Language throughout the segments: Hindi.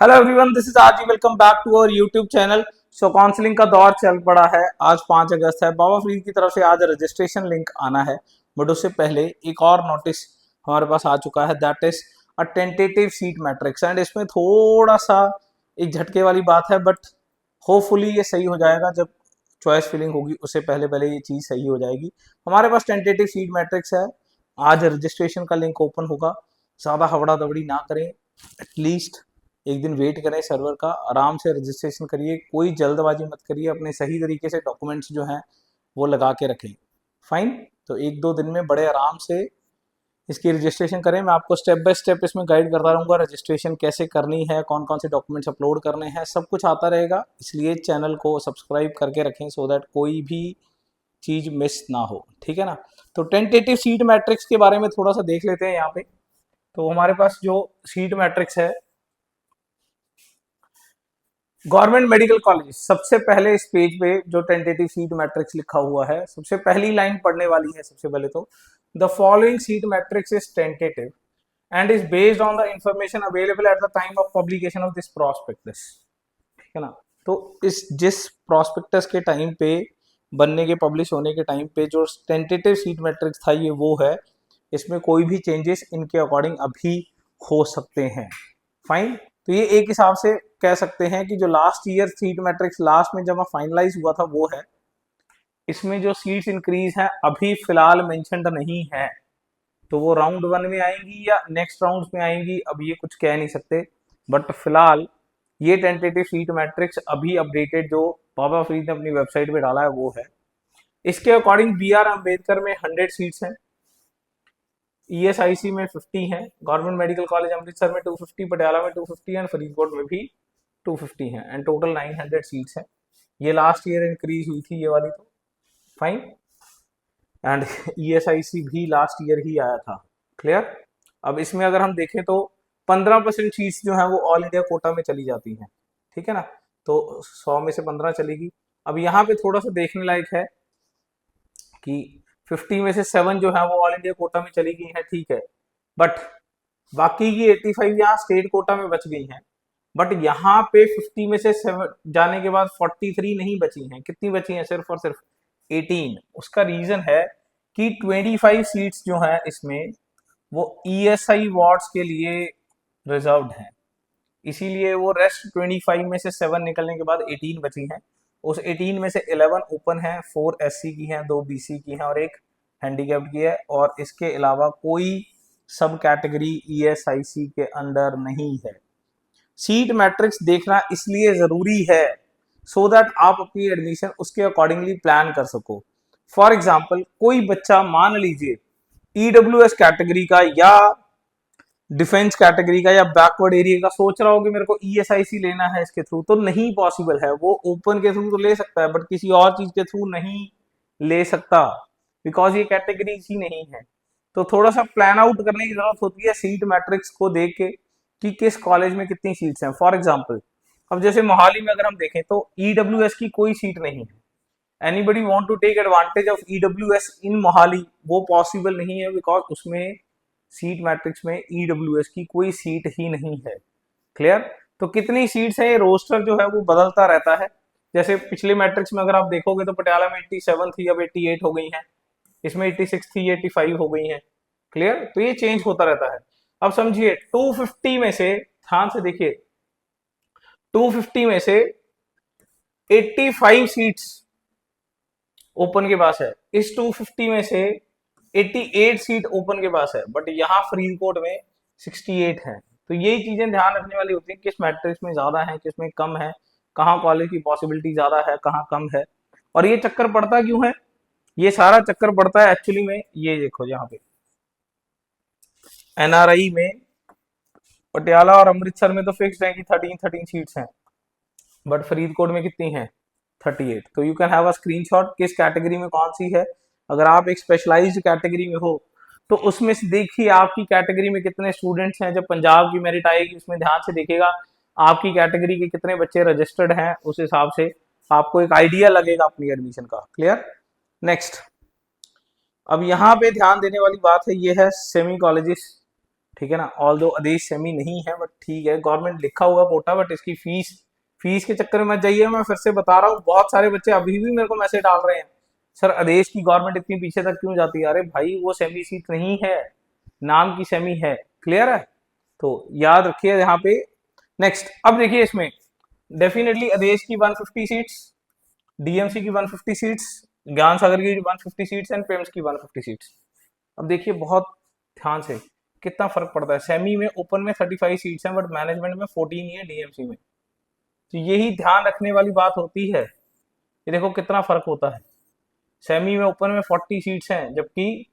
Hello everyone, this is RG. Welcome back to our YouTube channel. So counselling का दौर चल पड़ा है। आज 5 अगस्त है। बाबा फरीद की तरफ से आज रजिस्ट्रेशन लिंक आना है, बट उससे पहले एक और नोटिस हमारे पास आ चुका है, that is a tentative seat matrix. And इसमें थोड़ा सा एक झटके वाली बात है, बट होपफुली ये सही हो जाएगा। जब चॉइस फिलिंग होगी उससे पहले पहले ये चीज़ सही हो जाएगी। हमारे पास टेंटेटिव सीट मैट्रिक्स है। आज रजिस्ट्रेशन का लिंक ओपन होगा। ज़्यादा हवड़ा दबड़ी ना करें, एटलीस्ट एक दिन वेट करें सर्वर का, आराम से रजिस्ट्रेशन करिए, कोई जल्दबाजी मत करिए, अपने सही तरीके से डॉक्यूमेंट्स जो हैं वो लगा के रखें। फाइन। तो एक दो दिन में बड़े आराम से इसकी रजिस्ट्रेशन करें। मैं आपको स्टेप बाय स्टेप इसमें गाइड करता रहूँगा, रजिस्ट्रेशन कैसे करनी है, कौन कौन से डॉक्यूमेंट्स अपलोड करने हैं, सब कुछ आता रहेगा। इसलिए चैनल को सब्सक्राइब करके रखें सो दैट कोई भी चीज़ मिस ना हो, ठीक है ना। तो टेंटेटिव सीट मैट्रिक्स के बारे में थोड़ा सा देख लेते हैं यहाँ पे। तो हमारे पास जो सीट मैट्रिक्स है, गवर्नमेंट मेडिकल कॉलेज, सबसे पहले इस पेज पे जो टेंटेटिव सीट मैट्रिक्स लिखा हुआ है, सबसे पहली लाइन पढ़ने वाली है। सबसे पहले तो the following seat matrix is tentative and is based on the information available at the time of publication of this prospectus, ठीक है ना। तो इस जिस प्रोस्पेक्टस के टाइम पे बनने के, पब्लिश होने के टाइम पे जो टेंटेटिव सीट मैट्रिक्स था, ये वो है। इसमें कोई भी चेंजेस इनके अकॉर्डिंग अभी हो सकते हैं। फाइन। तो ये एक हिसाब से कह सकते हैं कि जो last year seat matrix last में जब फाइनलाइज हुआ था वो है। इसमें जो सीट्स इंक्रीज हैं अभी फिलहाल मेंशन्ड नहीं है, तो वो राउंड 1 में आएंगी या नेक्स्ट राउंड में आएंगी, अब ये कुछ कह नहीं सकते। बट फिलहाल ये टेंटेटिव सीट मैट्रिक्स अभी अपडेटेड जो बाबा फरीद ने अपनी वेबसाइट पे डाला है वो है। इसके अकॉर्डिंग BR अम्बेडकर में 100 सीट्स हैं, ESIC में 50 हैं, गवर्नमेंट मेडिकल कॉलेज अमृतसर में 250, पटियाला में 250 एंड फरीदकोट में भी 250 हैं, एंड टोटल 900 सीट्स हैं। ये लास्ट ईयर इंक्रीज हुई थी ये वाली, तो फाइन। एंड ESIC भी लास्ट ईयर ही आया था। क्लियर। अब इसमें अगर हम देखें तो 15% सीट्स जो है वो ऑल इंडिया कोटा में चली जाती हैं, ठीक है ना। तो 100 में से 15 चलेगी। अब यहाँ पे थोड़ा सा देखने लायक है कि 50 में से 7 जो है वो ऑल इंडिया कोटा में चली गई हैं, ठीक है। बट बाकी की 85 यहाँ स्टेट कोटा में बच गई हैं। बट यहाँ पे 50 में से 7 जाने के बाद 43 नहीं बची हैं। कितनी बची हैं? सिर्फ और सिर्फ 18। उसका रीजन है कि 25 सीट्स जो हैं इसमें वो ESI वार्ड्स के लिए रिजर्व्ड हैं, इसीलिए वो रेस्ट 25 में से 7 निकलने के बाद 18 बची हैं। उस 18 में से 11 ओपन है, 4 SC की हैं, 2 BC की हैं और एक हैंडीकैप्ड की है। और इसके अलावा कोई सब कैटेगरी ESIC के अंडर नहीं है। सीट मैट्रिक्स देखना इसलिए जरूरी है सो दैट आप अपनी एडमिशन उसके अकॉर्डिंगली प्लान कर सको। फॉर एग्जाम्पल, कोई बच्चा मान लीजिए EWS कैटेगरी का या डिफेंस कैटेगरी का या बैकवर्ड एरिया का सोच रहा हो कि मेरे को ESIC लेना है इसके थ्रू, तो नहीं पॉसिबल है। वो ओपन के थ्रू तो ले सकता है बट किसी और चीज के थ्रू नहीं ले सकता, बिकॉज ये कैटेगरी ही नहीं है। तो थोड़ा सा प्लान आउट करने की जरूरत होती है सीट मैट्रिक्स को देख के कि किस कॉलेज में कितनी सीट्स हैं। फॉर एग्जाम्पल, अब जैसे मोहाली में अगर हम देखें तो EWS की कोई सीट नहीं है। Anybody want to take advantage of EWS in Mohali, वो पॉसिबल नहीं है, बिकॉज उसमें सीट मैट्रिक्स में EWS की कोई सीट ही नहीं है। क्लियर। तो कितनी सीट्स है, ये रोस्टर जो है वो बदलता रहता है। जैसे पिछले मैट्रिक्स में अगर आप देखोगे तो पटियाला में 87 थी, अब 88 हो गई हैं। इसमें 86 थी, 85 हो गई हैं। क्लियर। तो ये चेंज होता रहता है। अब समझिए 250 में से, ध्यान से देखिए, 250 में से 85 सीट्स ओपन के पास है। इस 250 में से 88 सीट ओपन के पास है, बट यहाँ फरीदकोट में 68 है। तो यही चीजें ध्यान रखने वाली होती है, किस मैट्रिक्स में ज्यादा है, किस में कम है, कहाँ कॉलेज की पॉसिबिलिटी ज्यादा है, कहाँ कम है। और ये चक्कर पड़ता क्यों है? ये सारा चक्कर पड़ता है एक्चुअली में, ये देखो यहाँ पे NRI में पटियाला और अमृतसर में तो फिक्स्ड है कि 13 सीट्स हैं, बट फरीदकोट में कितनी है? 38। तो you can have a screenshot किस कैटेगरी में कौन सी है। अगर आप एक स्पेशलाइज्ड कैटेगरी में हो तो उसमें से देखिए आपकी कैटेगरी में कितने स्टूडेंट्स हैं। जब पंजाब की मेरिट आएगी उसमें ध्यान से देखिएगा आपकी कैटेगरी के कितने बच्चे रजिस्टर्ड हैं, उस हिसाब से आपको एक आइडिया लगेगा अपनी एडमिशन का। क्लियर। नेक्स्ट, अब यहाँ पे ध्यान देने वाली बात है, ये है सेमी कॉलेजेस, ठीक है ना। ऑल दो आदेश सेमी नहीं है बट ठीक है, गवर्नमेंट लिखा हुआ कोटा, बट इसकी फीस के चक्कर में मत जाइए। मैं फिर से बता रहा हूँ, बहुत सारे बच्चे अभी भी मेरे को मैसेज डाल रहे हैं, सर आदेश की गवर्नमेंट इतनी पीछे तक क्यों जाती है? अरे भाई वो सेमी सीट नहीं है, नाम की सेमी है। क्लियर है? तो याद रखिए यहाँ पे। नेक्स्ट, अब देखिए इसमें डेफिनेटली आदेश की 150 सीट्स, डीएमसी की 150 सीट्स, ज्ञान सागर की 150 सीट्स एंड पेम्स की 150 सीट्स। अब देखिए बहुत ध्यान से कितना फर्क पड़ता है। सेमी में ओपन में 35 सीट्स हैं बट मैनेजमेंट में 14 ही है डीएमसी में। तो यही ध्यान रखने वाली बात होती है। ये देखो कितना फर्क होता है। सेमी में ओपन में 40 सीट्स हैं जबकि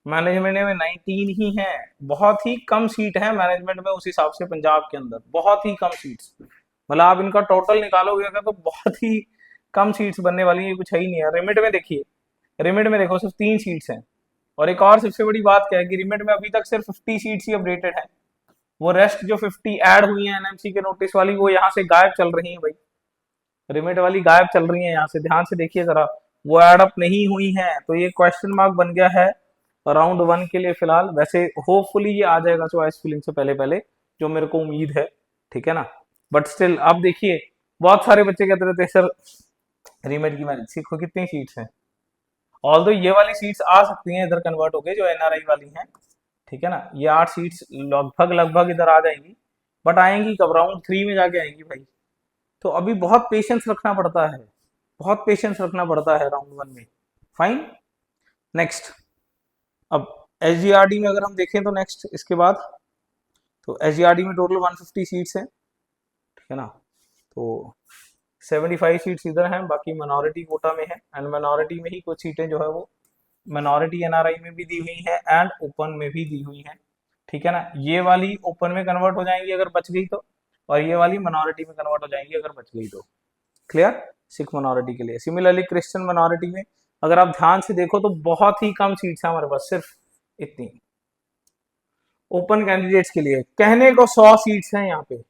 मैनेजमेंट में 19 ही हैं। बहुत ही कम सीट है मैनेजमेंट में उस हिसाब से पंजाब के अंदर, बहुत ही कम सीट्स। मतलब आप इनका टोटल निकालोगे अगर तो बहुत ही कम सीट्स बनने वाली है, कुछ है ही नहीं है। रिमिट में देखिए, रिमिट में देखो सिर्फ 3 सीट्स हैं। और एक और सबसे बड़ी बात क्या है कि रिमिट में अभी तक सिर्फ 50 सीट्स ही अपडेटेड है। वो रेस्ट जो 50 ऐड हुई है एनएमसी के नोटिस वाली, वो यहाँ से गायब चल रही है भाई। रिमिट वाली गायब चल रही है यहाँ से, ध्यान से देखिए जरा, वो एड अप नहीं हुई है। तो ये क्वेश्चन मार्क बन गया है राउंड 1 के लिए फिलहाल। वैसे होपफुली ये आ जाएगा चॉइस फिलिंग से पहले पहले, जो मेरे को उम्मीद है, ठीक है ना। बट स्टिल आप देखिए, बहुत सारे बच्चे कहते रहते हैं सर रिमिट की मैरिज सीखो कितनी सीट्स हैं। ऑल दो ये वाली सीट्स आ सकती हैं इधर कन्वर्ट होके जो एनआरआई वाली हैं, ठीक है ना। ये 8 सीट्स लगभग लगभग इधर आ जाएंगी, बट आएंगी कब? राउंड 3 में जाके आएंगी भाई। तो अभी बहुत पेशेंस रखना पड़ता है, बहुत पेशेंस रखना पड़ता है राउंड 1 में। फाइन। नेक्स्ट, अब एसजीआरडी में अगर हम देखें तो नेक्स्ट इसके बाद, तो एसजीआरडी में टोटल 150 सीट्स हैं, ठीक है ना। तो 75 सीट्स इधर हैं, बाकी माइनॉरिटी कोटा में है। एंड माइनॉरिटी में ही कुछ सीटें जो है वो माइनॉरिटी एनआरआई में भी दी हुई है एंड ओपन में भी दी हुई है, ठीक है ना। ये वाली ओपन में कन्वर्ट हो जाएंगी अगर बच गई तो, और ये वाली माइनॉरिटी में कन्वर्ट हो जाएंगी अगर बच गई तो। क्लियर? सिख माइनॉरिटी के लिए। सिमिलरली क्रिश्चियन माइनॉरिटी में अगर आप ध्यान से देखो तो बहुत ही कम सीट्स हैं हमारे पास, सिर्फ इतनी। ओपन कैंडिडेट्स के लिए कहने को 100 सीट्स हैं, यहाँ पे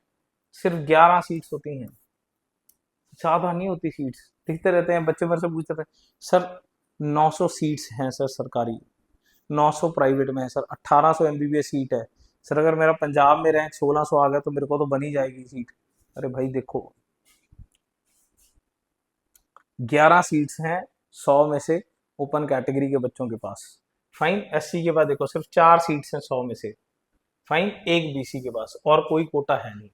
सिर्फ 11 सीट्स होती हैं, ज्यादा नहीं होती सीट्स। दिखते रहते हैं बच्चे, मेरे से पूछते थे सर 900 सीट्स हैं सर सरकारी, 900 प्राइवेट में है सर, 1800 एमबीबीएस सीट है सर, अगर मेरा पंजाब में रैंक 1600 आ गया तो मेरे को तो बनी जाएगी सीट। अरे भाई देखो 11 सीट्स हैं 100 में से ओपन कैटेगरी के बच्चों के पास। फाइन। एससी के पास देखो सिर्फ 4 सीट्स हैं 100 में से। फाइन। एक बीसी के पास, और कोई कोटा है नहीं,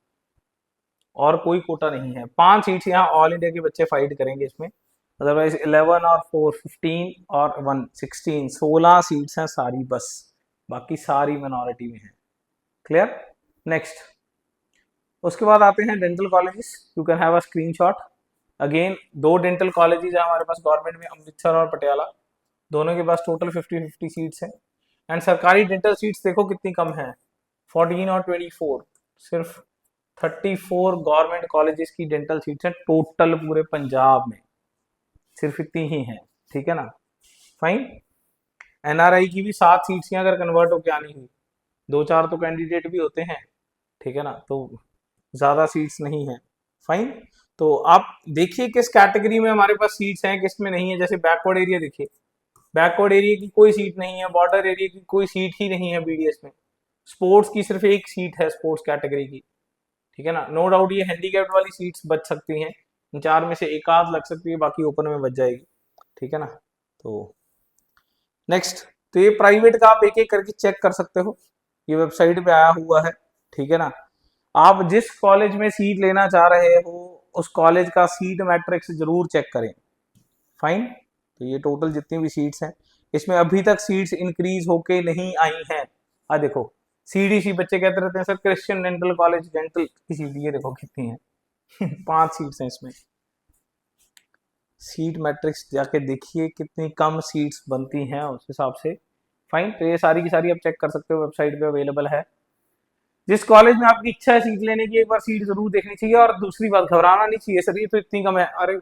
और कोई कोटा नहीं है। 5 सीट्स यहाँ ऑल इंडिया के बच्चे फाइट करेंगे इसमें, अदरवाइज 11 और 4 15 और 1 16, 16 सीट्स हैं सारी बस, बाकी सारी माइनॉरिटी में है। क्लियर? नेक्स्ट, उसके बाद आते हैं dental colleges. You can have a screenshot. Again 2 dental colleges हैं हमारे पास गवर्नमेंट में, अमृतसर और पटियाला। दोनों के पास टोटल 50-50 सीट्स हैं। एंड सरकारी डेंटल सीट्स देखो कितनी कम है, 14 और 24। सिर्फ 34 गवर्नमेंट कॉलेजेस की डेंटल सीट्स हैं टोटल पूरे पंजाब में, सिर्फ इतनी ही हैं, ठीक है ना। फाइन। एनआरआई की भी 7 सीट्स हैं अगर कन्वर्ट होके आनी हुई, 2-4 तो कैंडिडेट भी होते हैं, ठीक है ना, तो ज्यादा सीट्स नहीं है। फाइन। तो आप देखिए किस कैटेगरी में हमारे पास सीट्स हैं, किस में नहीं है। जैसे बैकवर्ड एरिया देखिए, बैकवर्ड एरिया की कोई सीट नहीं है, बॉर्डर एरिया की कोई सीट ही नहीं है बीडीएस में। स्पोर्ट्स की सिर्फ एक सीट है स्पोर्ट्स कैटेगरी की, ठीक है ना। नो डाउट ये हैंडीकैप्ड वाली सीट्स बच सकती हैं, 4 में से एक आध लग सकती है, बाकी ओपन में बच जाएगी, ठीक है ना। तो नेक्स्ट, तो ये प्राइवेट का आप एक एक करके चेक कर सकते हो, ये वेबसाइट पे आया हुआ है, ठीक है ना। आप जिस कॉलेज में सीट लेना चाह रहे हो उस कॉलेज का सीट मैट्रिक्स जरूर चेक करें। फाइन। तो ये टोटल जितनी भी सीट्स हैं, इसमें अभी तक सीट्स इंक्रीज होके नहीं आई हैं। आ देखो सीडीसी, बच्चे कहते रहते हैं sir Christian dental college dental की सीट, ये देखो कितनी है 5 सीट्स हैं इसमें। सीट मैट्रिक्स जाके देखिए कितनी कम सीट्स बनती हैं उस हिसाब से। फाइन। तो ये सारी की सारी आप चेक कर सकते हो, वेबसाइट पे अवेलेबल है। जिस कॉलेज में आपकी इच्छा है सीट लेने की, एक बार सीट जरूर देखनी चाहिए। और दूसरी बात, घबराना नहीं चाहिए सर ये तो इतनी कम है, अरे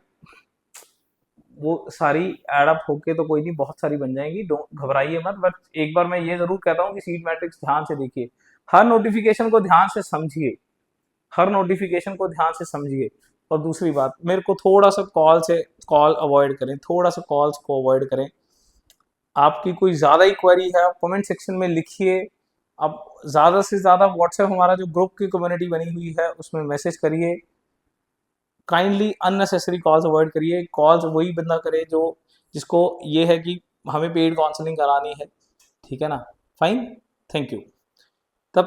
वो सारी एडअप होके तो कोई नहीं, बहुत सारी बन जाएंगी, घबराइए मत। बट एक बार मैं ये जरूर कहता हूँ कि सीट मैट्रिक्स ध्यान से देखिए, हर नोटिफिकेशन को ध्यान से समझिए, हर नोटिफिकेशन को ध्यान से समझिए। और दूसरी बात, मेरे को थोड़ा सा कॉल अवॉइड करें, थोड़ा सा कॉल्स को अवॉइड करें। आपकी कोई ज्यादा ही क्वेरी है आप कमेंट सेक्शन में लिखिए, अब ज़्यादा से ज़्यादा व्हाट्सएप हमारा जो ग्रुप की कम्युनिटी बनी हुई है उसमें मैसेज करिए। काइंडली अननेसेसरी कॉल्स अवॉइड करिए। कॉल्स वही बंदा करे जो जिसको ये है कि हमें पेड काउंसलिंग करानी है, ठीक है ना। Fine, thank you.